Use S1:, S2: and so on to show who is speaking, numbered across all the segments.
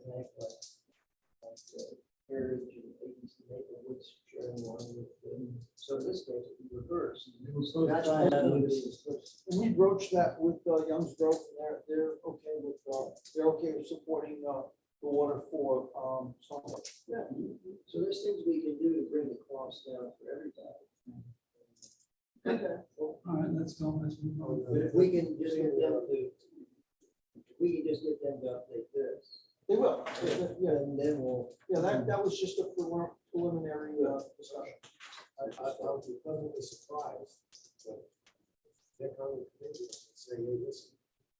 S1: connect Heritage and ABC Maplewood sharing one with them. So in this case, it would reverse. That's kind of
S2: And we broached that with Young's Grove, and they're okay with supporting the water for someone.
S1: Yeah. So there's things we can do to bring the cost down for everybody. Okay.
S3: All right, let's go. Let's move on.
S1: But if we can just get them to, if we can just get them to update this,
S2: They will, yeah,
S1: and then we'll.
S2: yeah, that was just a preliminary discussion.
S4: I would be pleasantly surprised, but they're coming to committee and say, hey, listen,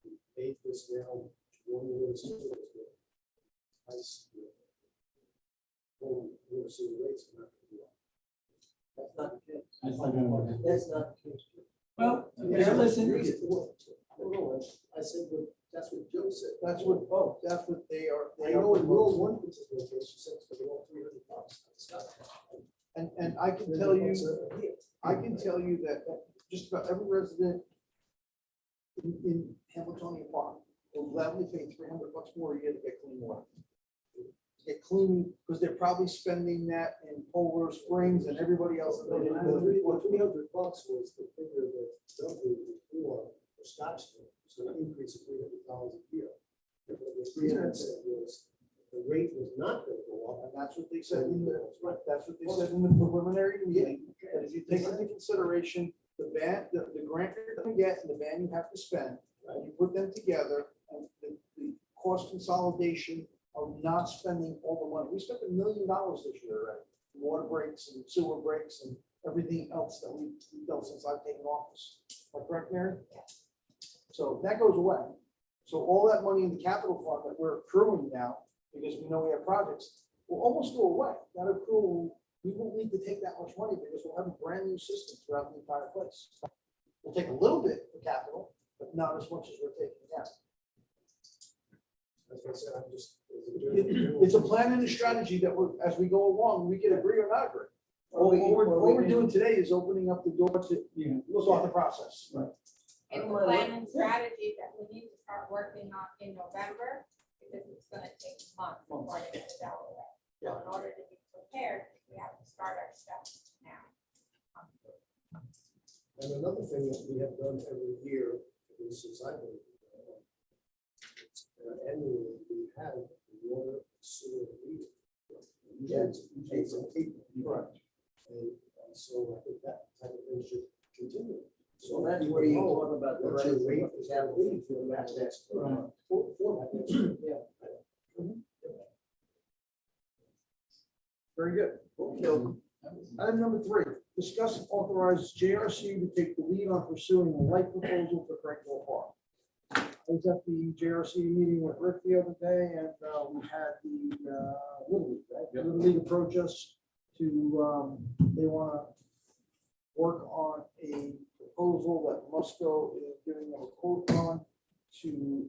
S4: we paid this now 1 year, 2 years ago. Well, we'll see the rates are not going to be up.
S1: That's not the case.
S3: That's not gonna work.
S1: That's not the case.
S3: Well, yeah, listen.
S4: I said, well, that's what Joe said.
S2: That's what they are.
S4: I know in your one particular case, you said it's for the $300.
S2: And I can tell you that just about every resident in Hamiltonian Park will gladly pay $300 more a year to get clean water. Get clean, because they're probably spending that in Polar Springs and everybody else.
S4: Well, $300 was the figure that Doug gave before for Scottsdale, so an increase of $300 a year. But what 300 said was the rate was not going to go up,
S2: And that's what they said in the, that's what they said in the preliminary meeting. And if you take into consideration the grant you're gonna get and the ban you have to spend, and you put them together, and the cost consolidation of not spending all the money. We spent $1 million this year already, water breaks and sewer breaks and everything else that we've done since I've taken office. Am I correct, Mary? So that goes away. So all that money in the capital fund that we're accruing now, because we know we have projects, will almost go away. That accrual, we won't need to take that much money because we'll have a brand new system throughout the entire place. We'll take a little bit for capital, but not as much as we're taking now.
S4: as I said, I'm just.
S2: It's a plan and a strategy that we're, as we go along, we can agree or not agree. All we're doing today is opening up the door to start the process.
S5: It's a plan and strategy that we need to start working on in November, because it's gonna take months before they get to Delaware. So in order to be prepared, we have to start our steps now.
S4: And another thing that we have done every year, at least since I've been, annually, we have water, sewer, meter. It's a people.
S2: Correct.
S4: And so I think that type of thing should continue.
S1: So that's where you talk about the
S4: What's
S1: rate
S4: your rate
S1: of
S4: is
S1: capital
S4: for the
S1: that's
S4: next
S3: Right.
S4: for that next year.
S1: Yeah.
S2: Very good. So, item number 3, discuss and authorize JRC to take the lead on pursuing a light proposal for Craigville Park. I was at the JRC meeting with Rick the other day, and we had the Little League, right?
S6: Yep.
S2: Little League approach us to, they want to work on a proposal that Musco is giving them a quote on to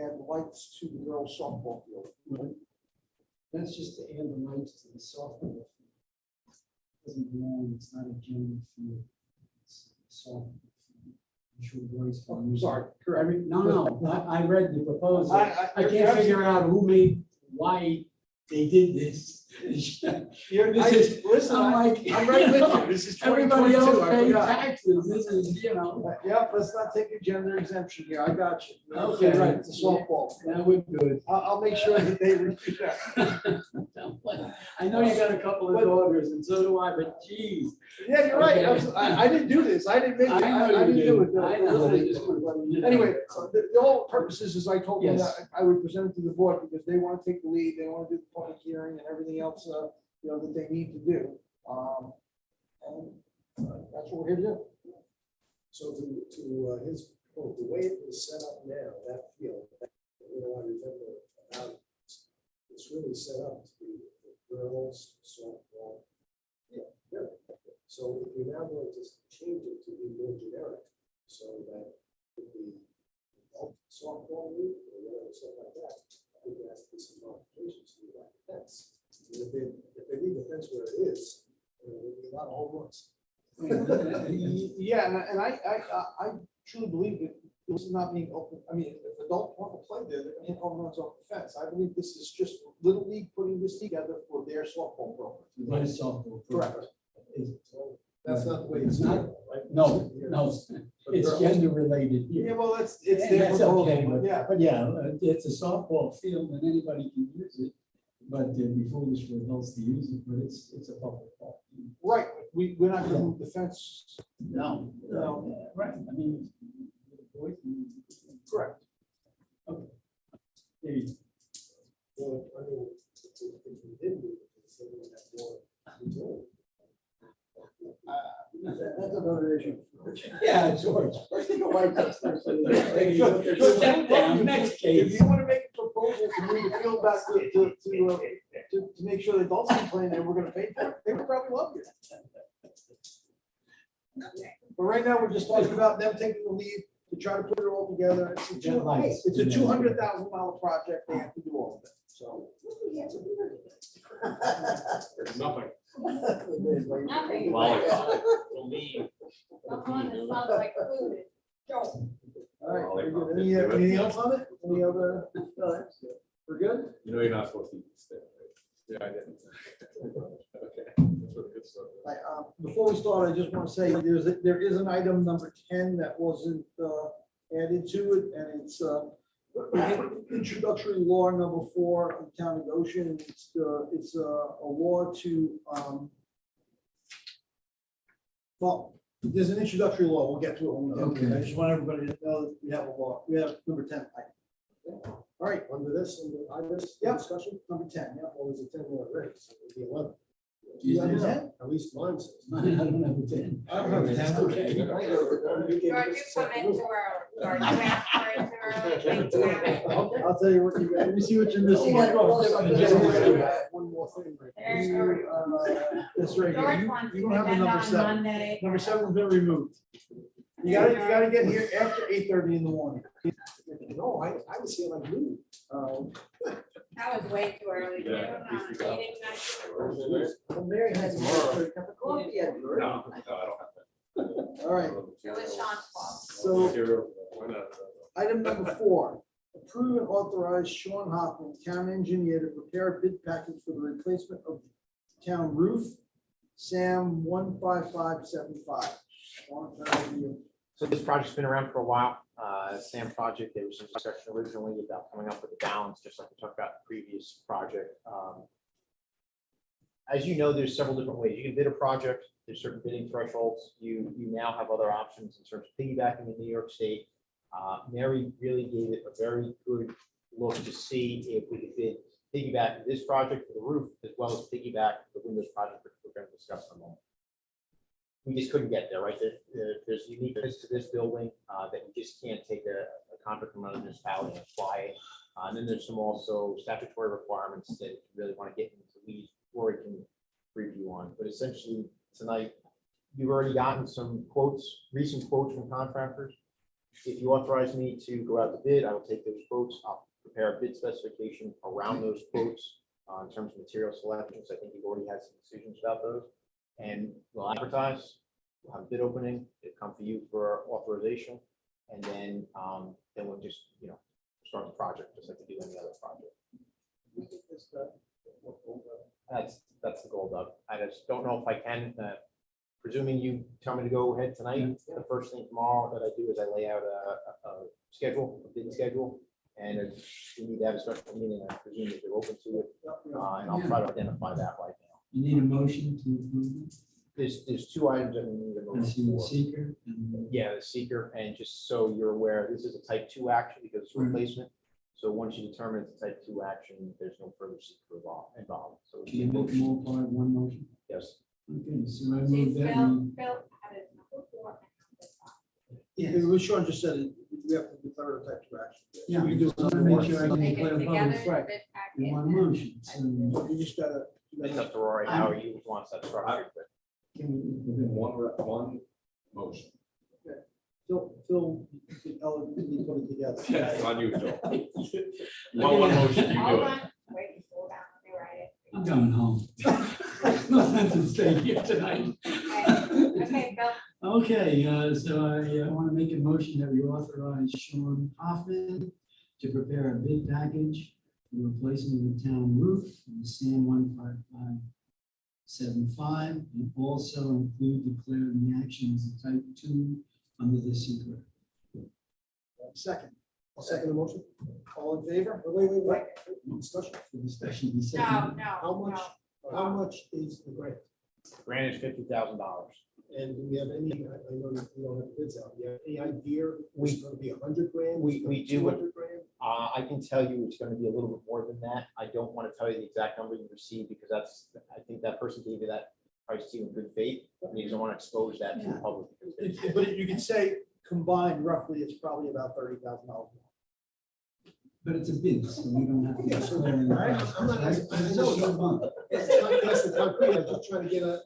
S2: add lights to the girls softball field.
S3: That's just to add the lights to the softball field. Doesn't belong, it's not a gym field. It's a softball field. I'm sure boys can
S2: I'm
S3: use it.
S2: sorry, correct.
S3: No, I read the proposal.
S2: I
S3: I can't figure out why they did this.
S2: Listen,
S3: I'm like,
S2: I'm right with you. This is
S3: everybody
S2: 2022.
S3: else
S2: I
S3: pays
S2: forgot.
S3: taxes, this is,
S2: Yeah, let's not take a gender exemption here. I got you.
S3: Okay.
S2: You're right, it's a softball.
S3: that would good.
S2: I'll make sure that they repeat that.
S3: I know you got a couple of daughters, and so do I, but geez.
S2: Yeah, you're right.
S3: Okay.
S2: I didn't do this. I didn't make it.
S3: I know
S2: I
S3: you
S2: didn't do
S3: did.
S2: it.
S3: I know. I just wanted to let you know.
S2: Anyway, the whole purpose is I told them
S3: Yes.
S2: that I would present it to the board because they want to take the lead. They want to do the public hearing and everything else, that they need to do. And that's what we're here to do.
S4: So to his point, the way it is set up now, that field, I remember about it, it's really set up to be the girls softball. Yeah. So if you're now going to change it to be more generic, so that it could be adult softball league or whatever, stuff like that, I think there has to be some modifications to that fence. And if they leave the fence where it is, there'll be a lot of home runs.
S2: Yeah, and I truly believe that this is not being open. I mean, if adult want to play there, they're gonna hit home runs off the fence. I believe this is just Little League putting this together for their softball program.
S3: Their softball.
S2: Correct.
S3: Is-
S4: That's not the way it's
S3: It's not-
S4: not, right?
S3: No, no, it's gender related.
S2: Yeah, well, it's their
S3: That's okay,
S2: proposal,
S3: but,
S2: yeah.
S3: but yeah, it's a softball field and anybody can use it. But it'd be foolish for adults to use it, but it's a public park.
S2: Right, we're not gonna move the fence.
S3: No,
S2: No.
S3: right, I mean. boys can-
S2: Correct.
S3: There you
S4: Well, I mean, if we didn't do it, it's then we'd have more control.
S1: That's another issue.
S3: Yeah, George.
S1: Let's take a white test first.
S3: There you go. Put that down. Next
S2: If
S3: case.
S2: you wanna make a proposal to move the field back to make sure the adults can play there, we're gonna pay for it, they would probably love you. But right now, we're just talking about them taking the lead to try to put it all together.
S3: Get lights.
S2: It's a $200,000 project, they have to do all of it, so.
S6: Nothing.
S5: Nothing.
S6: Lollipop. Believe.
S5: Someone that smells like food. Joe.
S2: All right, very good. Anything else on it? Any other?
S1: No, that's good.
S2: We're good?
S6: You know you're not supposed to eat this thing, right? Yeah, I didn't. Okay. That's what good stuff is.
S2: Before we start, I just want to say, there is an item number 10 that wasn't added to it, and it's introductory law number 4 of the Town of Goshen. It's a law to, well, there's an introductory law, we'll get to it when we get to it. I just want everybody to know that we have a law, we have number 10 item. All right,
S4: Under this, under this
S2: Yep.
S4: discussion,
S2: number 10, yeah.
S4: well, there's a 10 more rates, so it'd be 11.
S2: You have 10?
S4: At least mine says.
S3: I don't have a 10.
S2: I don't have a 10.
S3: Okay.
S4: You
S5: George, you come in too early. George, you asked for it too early. Thanks for having.
S2: I'll tell you what you got. Let me see what you're missing.
S1: You got all the-
S4: One more thing, right?
S5: There's your-
S2: That's right.
S5: George
S2: You
S5: wants
S2: you
S5: to
S2: don't have the
S5: attend
S2: number
S5: on
S2: 7.
S5: Monday.
S2: Number 7's been removed. You gotta get here after 8:30 in the morning.
S4: No, I was here like noon.
S5: That was way too early. June,
S6: Yeah, please pick up.
S5: meeting night.
S1: Well, Mary has a cup of coffee yet.
S6: No, no, I don't have
S2: All right,
S5: It was Sean's fault.
S2: so
S6: Material, why not?
S2: item number 4, approve and authorize Sean Hoffman, town engineer, to prepare a bid package for the replacement of the town roof, SAM 15575. Sean, tell me you.
S7: So this project's been around for a while. SAM project, there was some discussion originally about coming up with a balance, just like we talked about in the previous project. As you know, there's several different ways. You can bid a project, there's certain bidding thresholds. You now have other options in terms of piggybacking in New York State. Mary really gave it a very good look to see if we could bid piggyback this project for the roof, as well as piggyback the windows project, which we're going to discuss in a moment. We just couldn't get there, right? There's uniqueness to this building that you just can't take a contract from another municipality and apply it. And then there's some also statutory requirements that if you really want to get into lead, or we can review on. But essentially, tonight, you've already gotten some quotes, recent quotes from contractors. If you authorize me to go out to bid, I will take those quotes. I'll prepare a bid specification around those quotes in terms of material selections. I think you've already had some decisions about those. And we'll advertise, we'll have a bid opening, it'll come for you for authorization, and then we'll just, start the project, just like we do any other project.
S1: We get this done.
S7: That's the goal, Doug. I just don't know if I can, presuming you tell me to go ahead tonight, the first thing tomorrow that I do is I lay out a schedule, a bid schedule, and if you need to have a special meeting, I presume that you're open to it, and I'll try to identify that right now.
S3: You need a motion to approve it?
S7: There's 2 items that we need a
S3: I
S7: motion
S3: see the
S7: for.
S3: seeker. And
S7: Yeah, the seeker, and just so you're aware, this is a type 2 action because it's a
S3: Right.
S7: replacement. So once you determine it's a type 2 action, there's no further seeker involved. So
S3: Can you make them all part of one motion?
S7: yes,
S3: Okay, so I
S5: See,
S3: move
S5: Phil,
S3: that
S5: Phil
S3: we.
S5: had his number 4 and number 5.
S2: Yeah, what Sean just said, we have to declare a type 2 action.
S3: Yeah,
S2: We
S3: I
S2: do
S3: just want to make sure I can
S5: Take
S3: declare
S5: it together,
S3: both
S2: right.
S5: bid
S3: in one
S5: packet.
S3: motion. So
S2: You just gotta.
S7: it's up to Rory how you want that structured, but
S3: can we?
S6: One motion.
S2: Phil, elegantly put it together.
S6: Yeah, it's on you, Phil. One motion, you
S5: Hold
S6: do it.
S5: on, wait, you slow down, let me write it.
S3: I'm going home. There's no sense in staying here tonight.
S5: Okay, Phil,
S3: Okay, so I want to make a motion that we authorize Sean Hoffman to prepare a bid package for the replacement of the town roof, in the SAM 15575, and also include declaring the action as a type 2 under the secret.
S2: Second.
S4: I'll second the motion.
S2: All in favor?
S4: Wait. Discussion.
S3: The discussion be
S5: No,
S3: seconded.
S5: no,
S4: How much,
S5: no.
S4: how much is the grant?
S7: Grant is $50,000.
S4: And do we have any, I know that we don't have bids out, do you have any idea?
S7: We-
S4: It's gonna be 100 grand?
S7: we do what-
S4: 200 grand?
S7: I can tell you it's going to be a little bit more than that. I don't want to tell you the exact number you received because I think that person gave you that price to you in good faith. And you don't want to expose that to the public.
S2: But you can say combined roughly, it's probably about $30,000.
S3: But it's a bid, so we don't have to.
S4: Yeah, so-
S3: declare any
S4: Right,
S3: price,
S4: I'm not-
S3: right?
S4: I know it's a month. It's not less than concrete, I'm just trying to get an idea.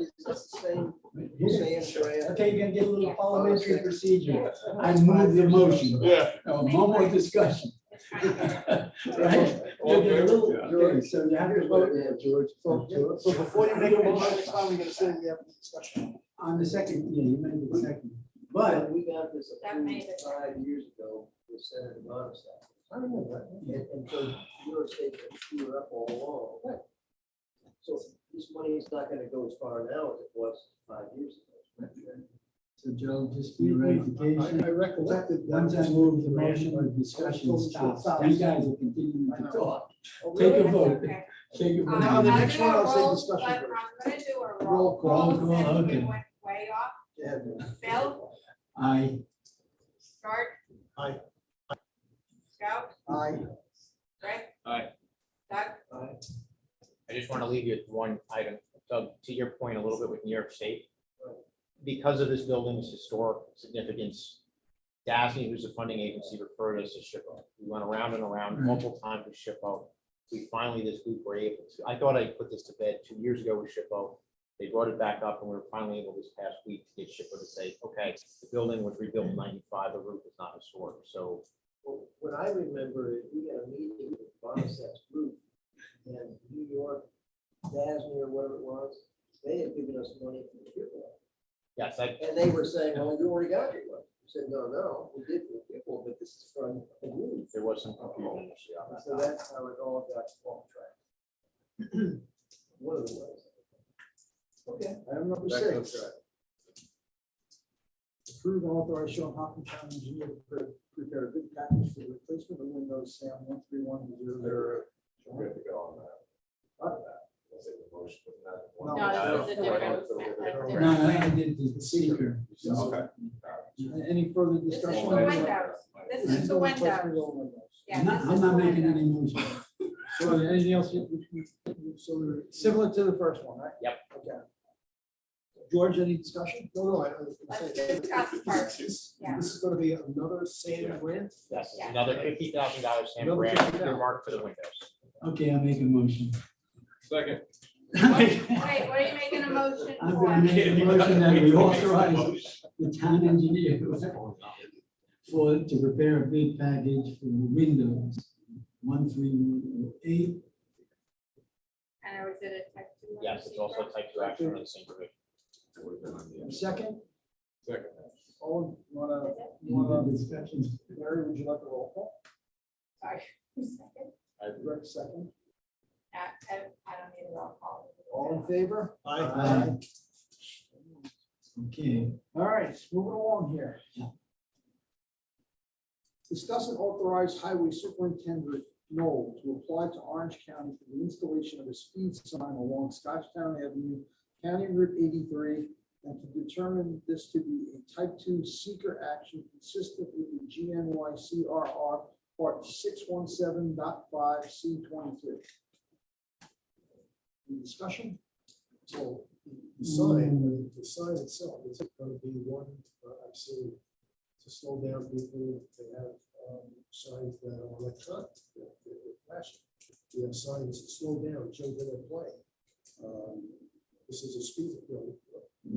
S1: Is this the same,
S3: Here.
S1: same grant?
S3: Okay, you're gonna get a little
S5: Yes.
S3: parliamentary procedure.
S5: Yes.
S3: I move the motion.
S6: Yeah.
S3: No more discussion.
S5: It's fine.
S3: Right? You'll get a little,
S6: Yeah.
S3: okay, so you have to vote
S1: Yeah, George.
S2: So before you make a motion next time, we're gonna say we have a discussion.
S3: on the second, yeah, you made the second. But
S1: We got this
S5: That made
S1: approved
S5: it.
S1: 5 years ago with Senator Bonstein.
S4: I don't know that.
S1: And so your state can screw it up all along. So this money is not gonna go as far now as it was 5 years ago.
S3: So Joe, just for your ratification,
S4: I recollected. that
S3: once I
S4: was
S3: move the
S4: grant,
S3: motion,
S4: but
S3: the discussion
S4: I was told
S3: stops.
S4: it
S3: You guys are continuing
S2: I
S3: to
S2: know.
S3: talk.
S2: Oh,
S3: Take a
S2: really?
S5: That's
S3: vote.
S5: okay.
S3: Take a
S5: Um,
S3: vote.
S2: Now, the
S5: I'm
S2: next
S5: gonna
S2: one, I'll say
S5: roll-
S2: discussion
S5: but
S2: first.
S5: I'm gonna do a
S2: Roll
S5: roll
S2: call.
S5: call
S3: Roll call,
S5: since we
S3: okay.
S5: went way off.
S2: Yeah.
S5: Bill,
S3: Aye.
S5: Start.
S4: Aye.
S5: Scout,
S2: Aye.
S5: Rick.
S6: Aye.
S5: Doug,
S7: I just want to leave you with one item. So to your point, a little bit with New York State. Because of this building's historic significance, DASNY, who's the funding agency, referred us to SHPO. We went around and around multiple times with SHPO. We finally, this week, were able to, I thought I put this to bed 2 years ago with SHPO. They brought it back up and we were finally able this past week to get SHPO to say, okay, the building was rebuilt in 95, the roof is not historic. So
S1: Well, what I remember is we had a meeting with Bonstead's group and New York, DASNY or whatever it was, they had given us money for the kickball.
S7: yes,
S1: And they were saying, well, you already got your money. We said, no, we did for the kickball, but this is from the roof.
S7: there was some confusion initially on
S1: So
S7: that.
S1: that's how it all got off track. One of the ways. Okay.
S2: Item number
S6: Back on
S2: 6.
S6: track.
S2: Approve and authorize Sean Hopkins, town engineer, to prepare a bid package for the replacement of Windows SAM 13100.
S6: We're good to go on that. Let's say the motion, but not the one.
S2: No,
S5: no, this is a different.
S3: No, I did the seeker.
S6: Okay.
S2: Any further
S5: This is
S2: discussion?
S5: for Windows. This is for Windows. Yeah,
S3: I'm not,
S5: this
S3: I'm
S5: is
S3: not
S5: for
S3: making
S5: Windows.
S3: any motion.
S2: So anything else? So we're similar to the first one, right?
S7: Yep.
S2: Okay. George, any discussion?
S4: No, I was gonna
S5: Let's
S4: say,
S5: discuss first. Yeah.
S4: This is gonna be another sand grant?
S7: Yes, it's
S5: Yeah.
S7: another $50,000 SAM
S4: Another
S7: grant
S4: $50,000.
S7: earmarked for the windows.
S3: Okay, I'll make a motion.
S6: Second.
S5: Wait, what are you making a motion
S3: I'm
S5: for?
S3: gonna make a motion that we authorize the town engineer to prepare a bid package for the Windows 13108.
S5: And was it a type 2?
S7: Yes, it's also type 2 action on the same provision.
S6: Would have been on the-
S2: Second,
S6: Second.
S2: all, you wanna,
S5: Is it?
S2: you wanna,
S3: Any discussion?
S2: Mary, would you like a roll call?
S5: Sorry. Second.
S2: Rick, second.
S5: I don't need a roll call.
S2: All in favor?
S3: Aye. Okay,
S2: All right, moving along here.
S3: Yeah.
S2: Discuss and authorize Highway Superintendent Knoll to apply to Orange County for the installation of a speed sign along Scotchtown Avenue, County Route 83, and to determine this to be a type 2 seeker action consistent with the GNY CRR Part 617.5 C23. Any discussion?
S4: So the sign itself, is it gonna be one, I've seen to slow down people, they have signs that are electronic, they're flashing. We have signs that slow down children at play. This is a speed, you know.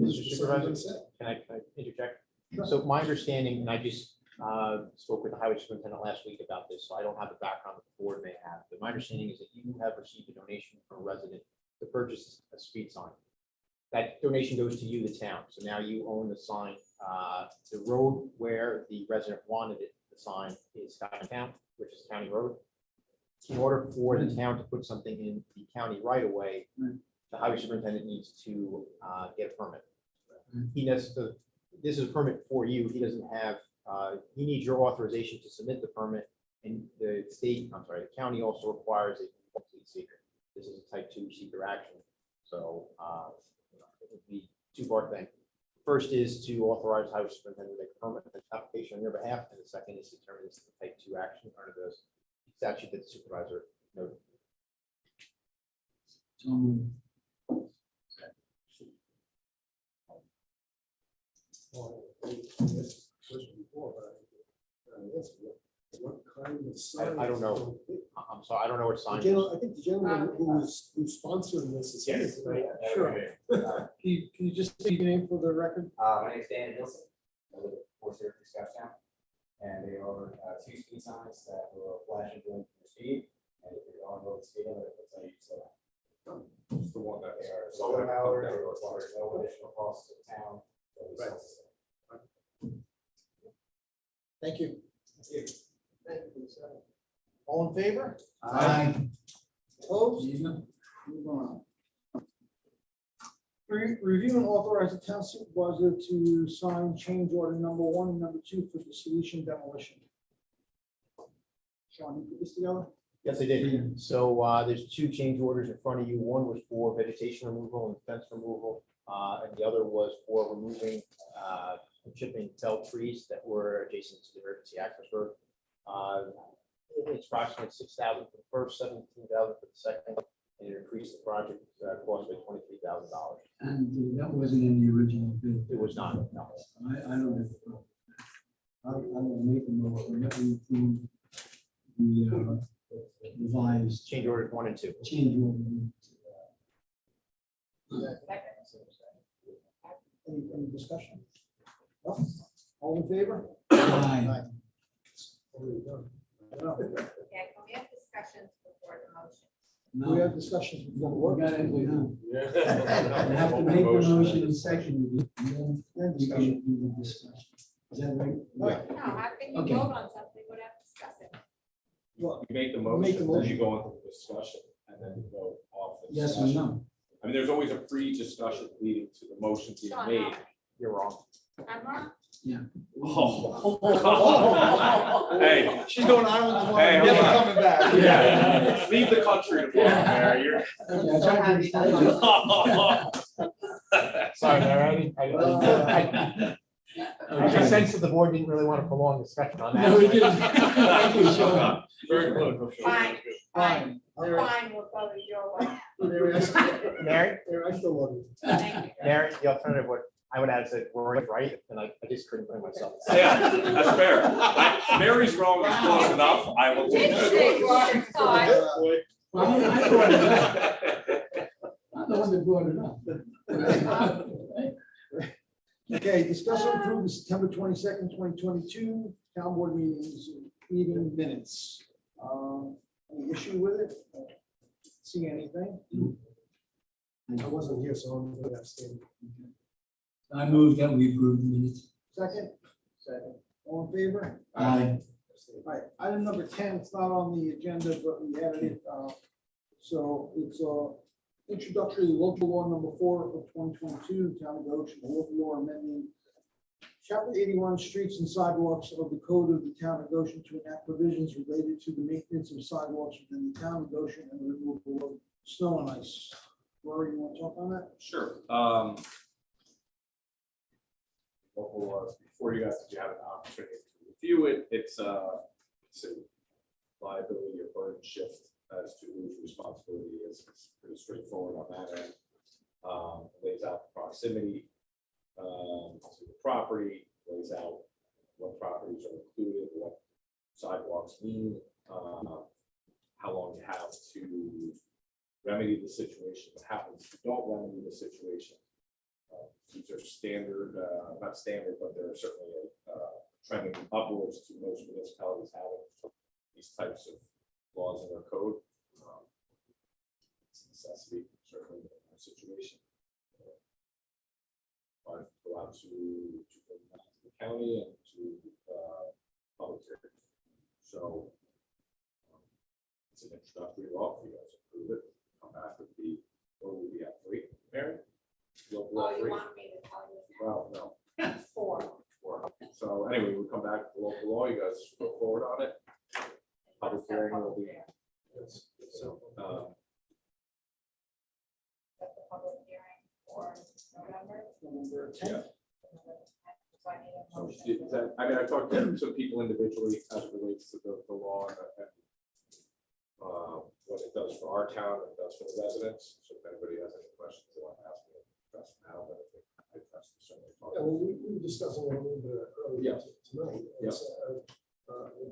S7: Mr. Supervisor?
S4: Say.
S7: Can I interject?
S2: Sure.
S7: So my understanding, and I just spoke with the highway superintendent last week about this, so I don't have the background that the board may have, but my understanding is that you have received a donation from a resident to purchase a speed sign. That donation goes to you, the town, so now you own the sign. The road where the resident wanted it, the sign is Scotch Town, which is county road. In order for the town to put something in the county right away, the highway superintendent needs to get a permit. He has to, this is a permit for you, he doesn't have, he needs your authorization to submit the permit, and the state, I'm sorry, the county also requires a complete secret. This is a type 2 secret action, so it would be two-part thing. First is to authorize highway superintendent to make a permit application on your behalf, and the second is to determine this is a type 2 action under the statute that the supervisor noted.
S3: So moved.
S4: Well, I asked a question before, but I asked what kind of sign?
S7: I don't know. I'm sorry, I don't know what sign.
S4: I think the gentleman who's sponsoring this is here tonight.
S2: Sure. Can you just say your name for the record?
S8: My name is Dan Nielsen. I live at 430 Scotchtown. And they are two speed signs that will flash and blink your speed. And if you're on road speed limit, it'll tell you to slow down.
S6: It's the one that.
S8: They are solar powered, they require no additional cost to the town. They'll be
S4: Right.
S8: self-sustaining.
S2: Thank you.
S8: Thank you.
S1: Thank you, sir.
S2: All in favor?
S3: Aye.
S2: Opposed? Move on. Review and authorize the town supervisor to sign change order number 1 and number 2 for the solution demolition. Sean, you put this together?
S7: Yes, I did. So there's 2 change orders in front of you. One was for vegetation removal and fence removal, and the other was for removing and chipping felled trees that were adjacent to the emergency access road. It's approximately 6,000 for the first, 17,000 for the second, and it increased the project cost by $23,000.
S3: And that wasn't in the original bid.
S7: It was not, no.
S3: I don't have a problem. I will make a motion that we approve the revised
S7: Change orders 1 and 2.
S3: change order.
S2: Any discussion? No? All in favor?
S3: Aye.
S2: No.
S5: Okay, can we have discussions before the motion?
S2: We
S3: No,
S2: have discussions before the
S3: we
S2: work.
S3: got it, we know.
S6: Yeah.
S3: You have to make the motion and second it, and then
S2: Then
S3: we
S2: discussion.
S3: can do the discussion. Is that right?
S2: Right.
S5: No, how can you
S3: Okay.
S5: vote on something without discussing?
S2: Well,
S6: You make the
S2: Make the
S6: motion, then
S2: motion.
S6: you go into the discussion, and then you go off the
S3: Yes or
S6: discussion.
S3: no?
S6: I mean, there's always a pre-discussion leading to the motion being
S5: Sean,
S6: made.
S7: You're wrong.
S5: I'm wrong?
S6: Oh. Hey,
S2: she's going island
S6: Hey,
S2: tomorrow, never
S6: hold on.
S2: coming back.
S6: yeah, leave the country tomorrow, Mary. You're.
S3: Okay, I tried to-
S7: Sorry, Mary. I sense that the board didn't really want to prolong discussion on that.
S3: No, we didn't. Thank you, Sean.
S6: Very good.
S5: Fine, fine,
S1: Mary,
S5: fine, we'll go to your way.
S1: Mary, I still-
S7: Mary,
S1: Mary, I still love you.
S5: Thank you.
S7: Mary, the alternative, what I would add is that we're right, and I just couldn't bring myself.
S6: Yeah, that's fair. Mary's wrong is close enough. I will take
S5: Did say you
S6: that.
S5: should thought.
S3: Well, I brought it up. I'm the one that brought it up.
S2: Okay, discuss and approve the September 22nd, 2022 town board meeting minutes. Any issue with it? See anything?
S4: I wasn't here, so I'm going to abstain.
S3: I move that we approve the minutes.
S2: Second? Second. All in favor?
S3: Aye.
S2: All right, item number 10, it's not on the agenda, but we added it. So it's introductory local law number 4 of 2022, town of Goshen, a local law amending chapter 81 streets and sidewalks of the code of the town of Goshen to enact provisions related to the maintenance of sidewalks within the town of Goshen and the removal of snow and ice. Rory, you want to talk on that?
S6: Sure. Before you guys, did you have an opportunity to review it? It's a liability or burden shift as to whose responsibility is. It's pretty straightforward on that end. Lays out the proximity to the property, lays out what properties are included, what sidewalks mean, how long you have to remedy the situation, what happens if you don't remedy the situation. These are standard, not standard, but they're certainly trending upwards to most municipalities having these types of laws in their code. It's a necessity, certainly in our situation. But go out to bring that to the county and to public hearing. So it's an introductory law, if you guys approve it, come back with the, what will we have, 3, Mary? Local law
S5: Oh, you
S6: 3?
S5: want me to tell you
S6: Well, no.
S5: now? 4.
S6: 4. So anyway, we come back to local law, you guys go forward on it. Public hearing will be, so,
S5: Set the public hearing for November.
S3: November
S6: yeah.
S3: 10th.
S5: So I need a
S6: So
S5: motion.
S6: is that, I mean, I talked to some people individually as it relates to the law and what it does for our town, and it does for the residents. So if anybody has any questions they want to ask me, address now, but I think I addressed them certainly.
S4: Yeah, well, we were discussing it a little bit earlier
S6: Yeah.
S4: tonight.
S6: Yeah.
S4: It's,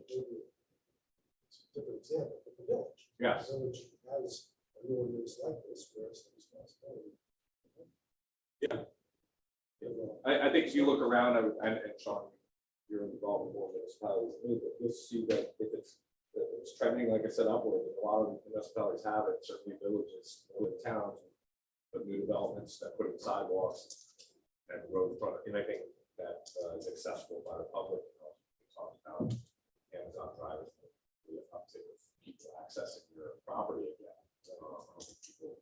S4: maybe it's a different example, but the village.
S6: Yes.
S4: The village has an ordinance like this where it's the responsibility.
S6: Yeah. I think if you look around, and Sean, you're involved in more municipalities, you'll see that if it's trending, like I said, upward, and a lot of municipalities have it, certainly villages, little towns, but new developments that put in sidewalks and road front, anything that is accessible by the public. We talked about Amazon drivers, the uptake of people accessing your property again. I don't think people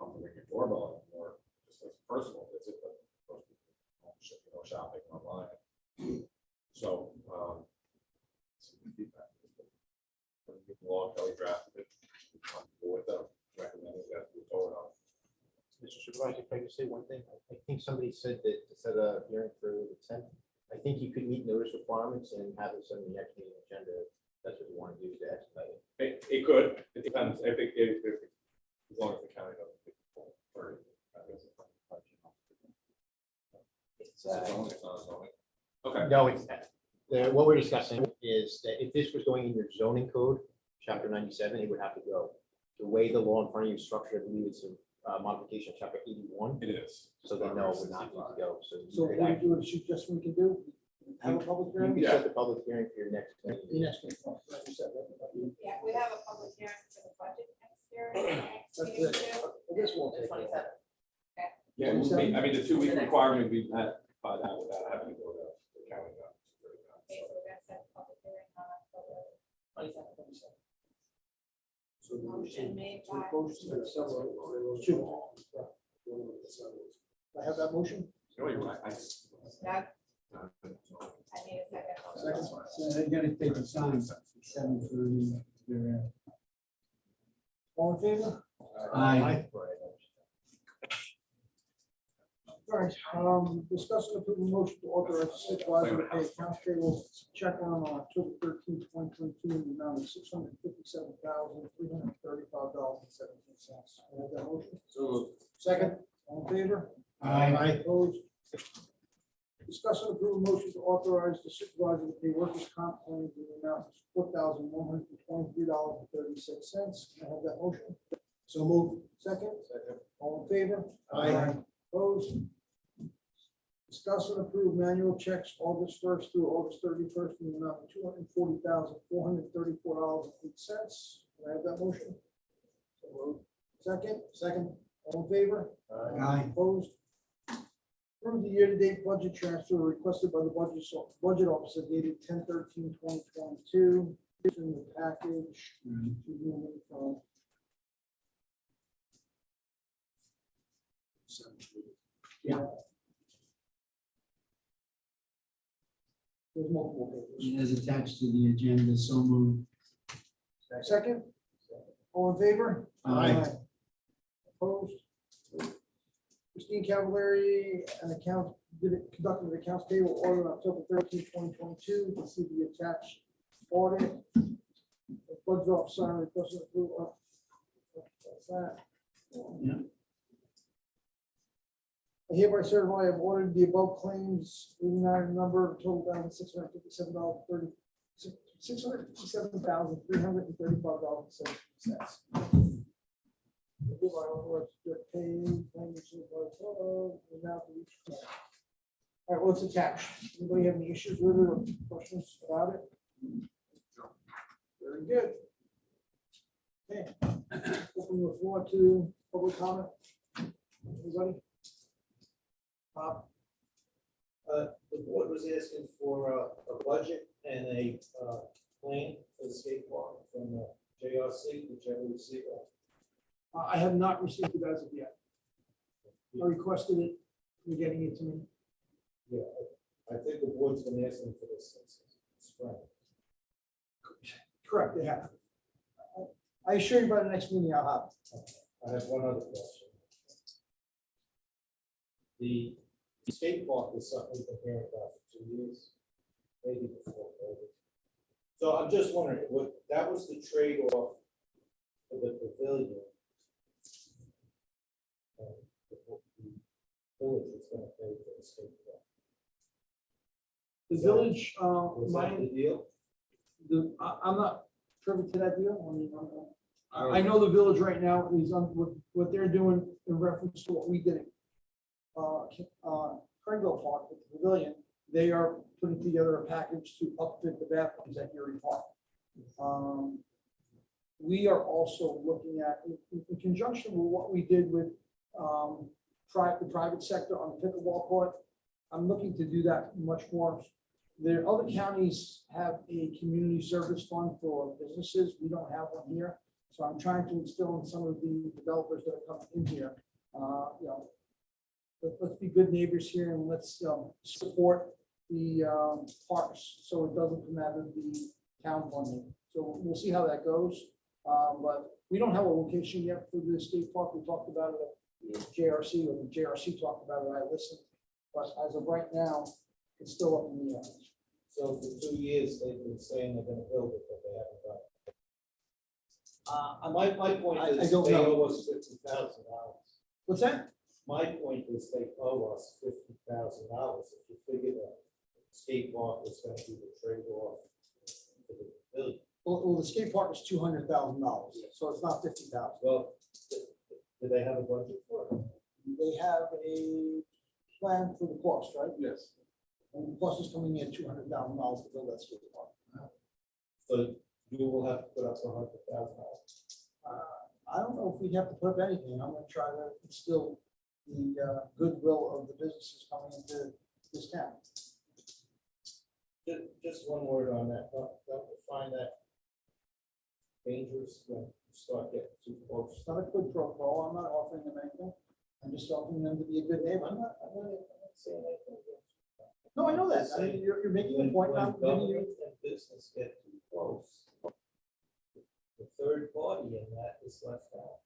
S6: come to ring your doorbell anymore, just as a personal visit, but most people, shopping online. So, some feedback. Law, Kelly drafted it. With them recommending that we forward on.
S7: Mr. Supervisor, can I just say one thing? I think somebody said that to set a hearing for the 10th. I think you could meet notice requirements and have this on the next meeting agenda. That's what you want to do to expedite it.
S6: It could, it depends, I think as long as the county doesn't pick the full 30. I guess it's a zoning, it's not a zoning. Okay.
S7: No, it's, what we're discussing is that if this was going in your zoning code, chapter 97, it would have to go. The way the law in front of you is structured, I believe it's a modification of chapter 81.
S6: It is.
S7: So then no, it would not need to go. So
S2: So
S7: you
S2: what do you suggest we can do? Have a public
S7: you
S2: hearing?
S7: can set the public hearing for your next meeting.
S2: Yes, like you said,
S5: Yeah, we have a public hearing for the budget next year.
S2: that's it. I guess we'll take it.
S6: Yeah, I mean, the 2-week requirement would be met by that without having to go to the county.
S5: Okay, so we're gonna set the public hearing on October 27th.
S4: So the
S5: Motion made by.
S2: I have that motion?
S6: No, you're right.
S5: Doug, I need a second.
S2: Second.
S3: So I gotta take the time, 7:30. They're,
S2: All in favor?
S3: Aye.
S2: All right, discussing the approval motion to authorize the supervisor to pay accounts payable check on October 13th, 2022, in the amount of $657,335.17. Have that motion?
S6: So
S2: Second, all in favor?
S3: Aye.
S2: Opposed? Discuss and approve a motion to authorize the supervisor to pay workers' comp claims in the amount of $4,123.36. Can I have that motion? So move. Second? All in favor?
S3: Aye.
S2: Opposed? Discuss and approve manual checks August 1st through August 31st in the amount of $240,434.08. Can I have that motion? So moved. Second? Second. All in favor?
S3: Aye.
S2: Opposed? Approve the year-to-date budget transfer requested by the budget officer dated 10/13/2022. It's in the package. Moving from
S3: Yeah.
S2: There's multiple pages.
S3: It is attached to the agenda, so moved.
S2: Second? All in favor?
S3: Aye.
S2: Opposed? Christine Cavallari, an account, conducted an accounts payable audit on October 13th, 2022. You can see the attached audit. The budget officer requested approval. That's that.
S3: Yeah.
S2: I hereby certify I have ordered the above claims, 89 number, total balance $657.30, $657,335.17. All right, what's attached? Anybody have any issues with it or questions about it? Very good. Okay, open the floor to public comment. Anybody?
S1: The board was asking for a budget
S9: and a plan for the skate park from the JRC, did you ever receive that?
S2: I have not received it as of yet. I requested it, you're getting it to me.
S9: Yeah, I think the board's been asking for this since spring.
S2: Correct, they have. I assure you by the next meeting I'll have it.
S9: I have one other question. The skate park is something we've been hearing about for 2 years, maybe before COVID. So I'm just wondering, what, that was the trade-off for the pavilion. And the village was gonna pay for the skate park.
S2: The village,
S9: Was that the deal?
S2: I'm not privy to that deal. I mean, I know the village right now is on what they're doing in reference to what we did. Craigville Park with the pavilion, they are putting together a package to upfit the bathrooms at Erie Park. We are also looking at, in conjunction with what we did with the private sector on the pickleball court, I'm looking to do that much more. There, other counties have a community service fund for businesses. We don't have one here. So I'm trying to instill in some of the developers that are coming in here, you know, let's be good neighbors here and let's support the parks so it doesn't come out of the town funding. So we'll see how that goes. But we don't have a location yet for the skate park. We talked about it at JRC, or the JRC talked about it. I listened. But as of right now, it's still up in the air.
S9: So for 2 years, they've been saying they're gonna build it, but they haven't done it. My point
S2: I
S9: is,
S2: don't
S9: they
S2: know.
S9: owe us $50,000.
S2: What's that?
S9: My point is, they owe us $50,000. If you figure that skate park is gonna be the trade-off for the pavilion.
S2: Well, the skate park is $200,000, so it's not $50,000.
S9: Well, do they have a budget for it?
S2: They have a plan for the cost, right?
S9: Yes.
S2: And the cost is coming in $200,000 to build that skate park.
S9: So you will have to put up $100,000.
S2: I don't know if we have to put up anything. I'm gonna try to instill the goodwill of the businesses coming into this town.
S9: Just one word on that. Don't you find that dangerous when you start getting too close?
S2: It's not a quid pro quo. I'm not offering them anything. I'm just offering them to be a good neighbor.
S9: I'm not saying anything.
S2: No, I know that. I mean, you're making a point now.
S9: When government and business get too close, the third party in that is left out.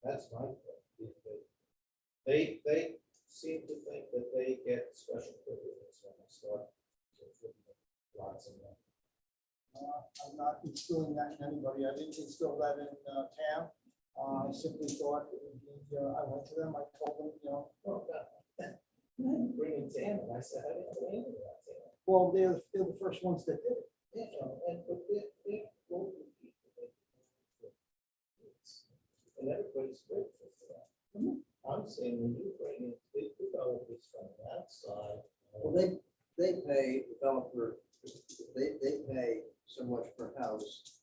S9: That's my point. They seem to think that they get special privileges when they start contributing lots of money.
S2: I'm not instilling that in anybody. I didn't instill that in Tam. I simply thought it would be, I went to them, I told them, you know,
S9: Bring it to him, and I said, I didn't do anything about that.
S2: well, they're the first ones that did it.
S9: But they're local people. And everybody's grateful for that. I'm saying when you bring in big developers from the outside.
S1: Well, they pay developer, they pay so much per house.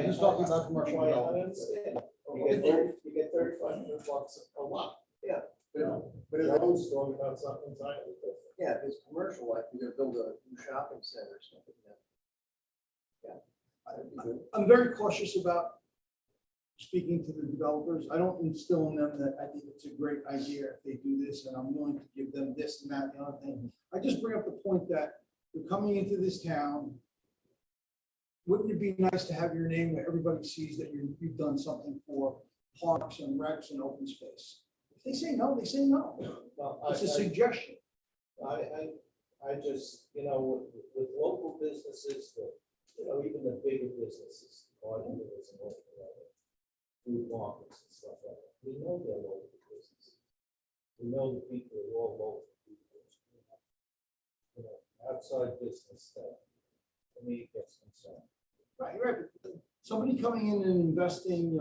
S2: He's talking about commercial
S9: I
S2: development.
S9: understand. You get $3,500 a lot.
S1: Yeah.
S9: But if I was talking about something entirely different.
S1: Yeah, if it's commercial, like you're gonna build a new shopping center or something. Yeah.
S2: I'm very cautious about speaking to the developers. I don't instill in them that I think it's a great idea if they do this, and I'm willing to give them this and that, and the other thing. I just bring up the point that you're coming into this town. Wouldn't it be nice to have your name where everybody sees that you've done something for parks and recs and open space? If they say no, they say no.
S9: Well,
S2: It's a suggestion.
S9: I just, with local businesses, even the bigger businesses, garden dealers and all the other food markets and stuff like that, we know they're local businesses. We know the people are all local people. Outside business that, to me, gets concerned.
S2: Right. Somebody coming in and investing,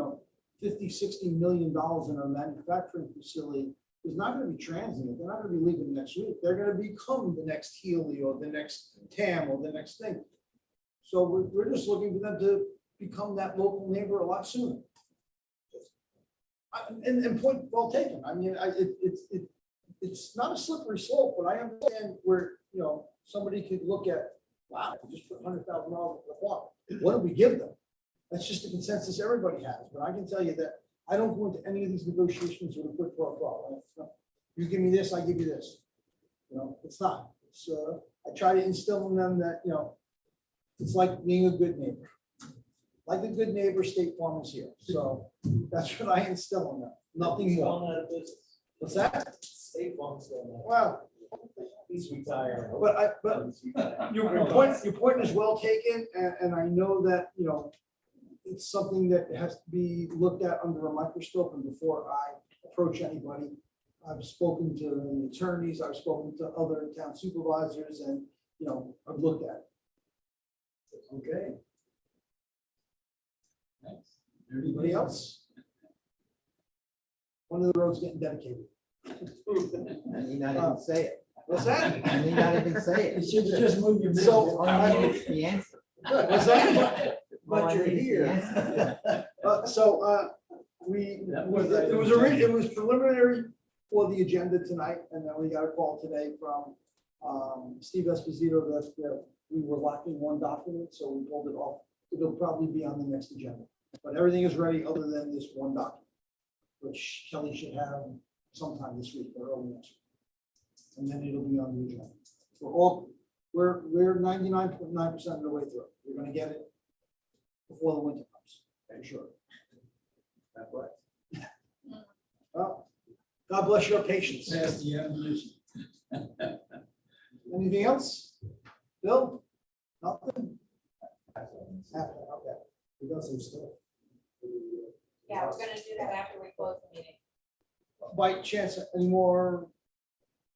S2: $50, $60 million in a manufacturing facility is not going to be transient. They're not going to be leaving next week. They're going to become the next Healy or the next TAM or the next thing. So we're just looking for them to become that local neighbor a lot sooner. And point well taken. I mean, it's not a slippery slope, but I understand where, somebody could look at, wow, we just put $100,000 in the farm. What do we give them? That's just the consensus everybody has, but I can tell you that I don't go into any of these negotiations with a quid pro quo. You give me this, I give you this. You know, it's not. It's, I try to instill in them that, you know, it's like being a good neighbor. Like a good neighbor, State Farm is here. So that's what I instill in them. Nothing
S9: He's
S2: more.
S9: going out of business.
S2: What's that?
S9: State Farm's going out.
S2: Well,
S9: He's retiring.
S2: but your point is well taken, and I know that, you know, it's something that has to be looked at under a microscope, and before I approach anybody, I've spoken to the attorneys, I've spoken to other town supervisors, and, you know, I've looked at it.
S3: Okay. Thanks.
S2: Anybody else? One of the roads getting dedicated.
S1: I need not even say it.
S2: What's that?
S1: I need not even say
S3: You
S1: it.
S3: should just move your.
S2: So,
S1: It's the answer.
S2: What's that?
S1: But you're here.
S2: It was preliminary for the agenda tonight, and then we got a call today from Steve Esposito that we were lacking one document, so we pulled it off. It'll probably be on the next agenda, but everything is ready other than this one document, which Kelly should have sometime this week or early next week. And then it'll be on the agenda. We're 99.9% of the way through. We're gonna get it before the winter comes, for sure.
S4: That's right.
S2: Well, God bless your patience.
S3: Pass the ammunition.
S2: Anything else? Bill? Nothing? Okay.
S4: We got some stuff.
S5: Yeah, we're gonna do that after we close the meeting.
S2: By chance, any more,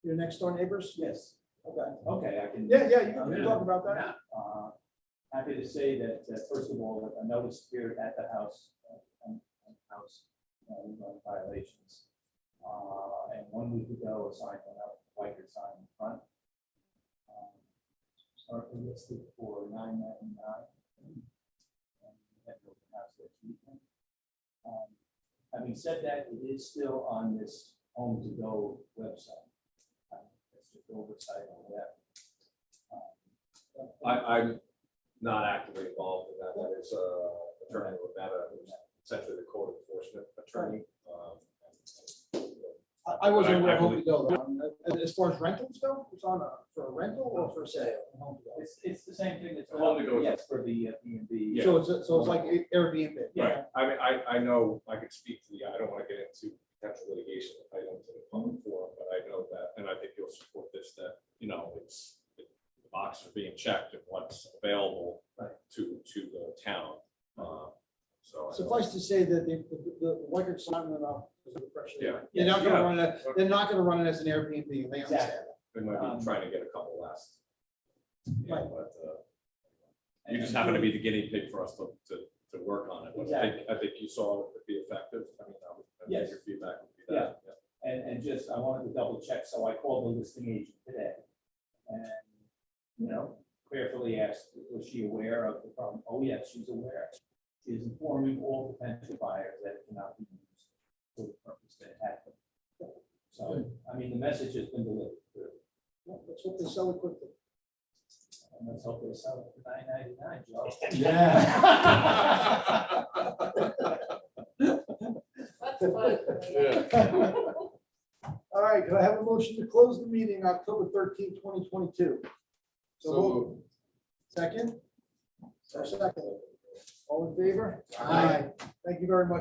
S2: your next door neighbors?
S10: Yes,
S2: Okay.
S10: okay, I can.
S2: Yeah, you can talk about that.
S10: Yeah, happy to say that, first of all, a notice appeared at the house, violations. And 1 week ago, a sign went up, White sign in front. Currently listed for $9.99. Having said that, it is still on this Home to Go website. It's just oversight on that.
S6: I'm not actively involved in that. That is Attorney Rometta, who's essentially the code enforcement attorney.
S2: I wasn't
S6: I
S2: aware Home to
S6: believe-
S2: Go. As far as rentals go, it's on for a rental or for sale? Home to Go.
S10: It's the same thing that's.
S6: Home to Go.
S10: Yes, for the B&B.
S6: Yeah.
S2: So it's like Airbnb.
S6: Right, I mean, I know, I could speak to I don't want to get into potential litigation items in the public forum, but I know that, and I think you'll support this, that, you know, the boxes are being checked and what's available to the town. So. I know-
S2: Suffice to say that the White sign went up because of the pressure.
S6: Yeah.
S2: They're not gonna
S6: Yeah.
S2: run it, they're not gonna run it as an Airbnb, and they understand that.
S6: They might be trying to get a couple last. Yeah,
S2: Right.
S6: but you just happen to be the guinea pig for us to work on it. But I think you saw it be effective. I mean, I think
S10: Yes.
S6: your feedback would be that. Yeah.
S10: And just, I wanted to double check, so I called the listing agent today. And, you know, prayerfully asked, was she aware of the problem? Oh, yes, she's aware. She is informing all potential buyers that it cannot be used for the purpose that it had been. So, I mean, the message has been delivered.
S2: Well, let's hope they sell it quickly.
S10: And let's hope they sell it for $9.99, Joe.
S5: Let's close the meeting.
S2: All right, can I have a motion to close the meeting October 13th, 2022? So moved. Second? Or second? All in favor? Aye. Thank you very much.